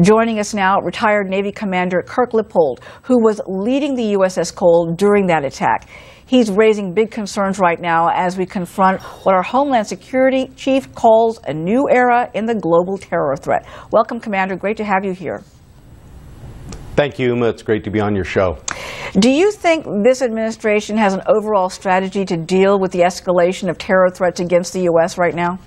Joining us now, retired Navy Commander Kirk Lippold, who was leading the USS Cole during that attack. He's raising big concerns right now as we confront what our Homeland Security Chief calls a new era in the global terror threat. Welcome, Commander. Great to have you here. Thank you, Uma. It's great to be on your show. Do you think this administration has an overall strategy to deal with the escalation of terror threats against the U.S. right now?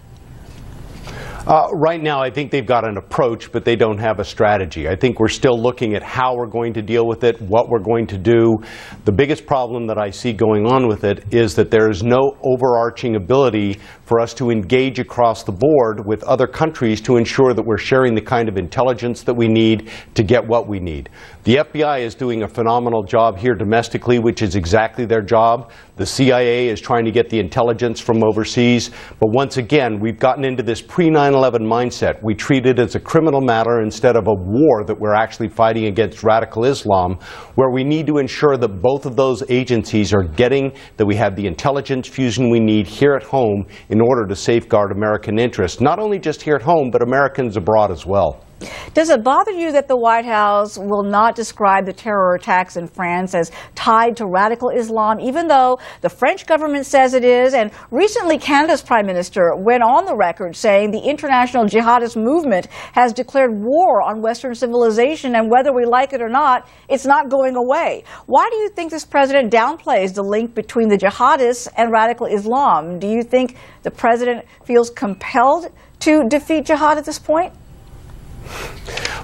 Right now, I think they've got an approach, but they don't have a strategy. I think we're still looking at how we're going to deal with it, what we're going to do. The biggest problem that I see going on with it is that there is no overarching ability for us to engage across the board with other countries to ensure that we're sharing the kind of intelligence that we need to get what we need. The FBI is doing a phenomenal job here domestically, which is exactly their job. The CIA is trying to get the intelligence from overseas. But once again, we've gotten into this pre-9/11 mindset. We treat it as a criminal matter instead of a war that we're actually fighting against radical Islam, where we need to ensure that both of those agencies are getting that we have the intelligence fusion we need here at home in order to safeguard American interests, not only just here at home, but Americans abroad as well. Does it bother you that the White House will not describe the terror attacks in France as tied to radical Islam, even though the French government says it is? And recently, Canada's Prime Minister went on the record saying the international jihadist movement has declared war on Western civilization, and whether we like it or not, it's not going away. Why do you think this president downplays the link between the jihadists and radical Islam? Do you think the president feels compelled to defeat jihad at this point?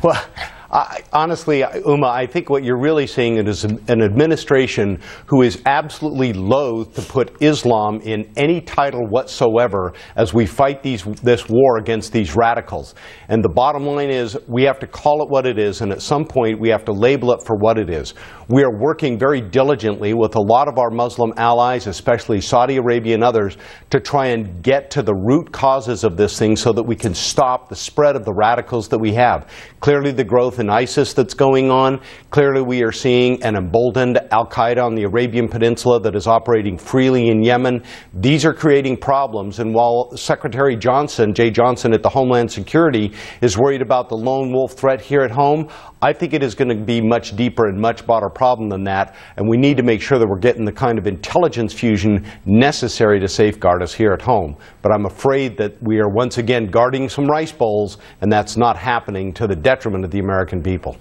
Well, honestly, Uma, I think what you're really seeing is an administration who is absolutely loath to put Islam in any title whatsoever as we fight this war against these radicals. And the bottom line is we have to call it what it is, and at some point we have to label it for what it is. We are working very diligently with a lot of our Muslim allies, especially Saudi Arabia and others, to try and get to the root causes of this thing so that we can stop the spread of the radicals that we have. Clearly the growth in ISIS that's going on. Clearly we are seeing an emboldened al-Qaeda on the Arabian Peninsula that is operating freely in Yemen. These are creating problems, and while Secretary Johnson, Jay Johnson at the Homeland Security, is worried about the lone wolf threat here at home, I think it is going to be much deeper and much broader problem than that, and we need to make sure that we're getting the kind of intelligence fusion necessary to safeguard us here at home. But I'm afraid that we are once again guarding some rice bowls, and that's not happening to the detriment of the American people.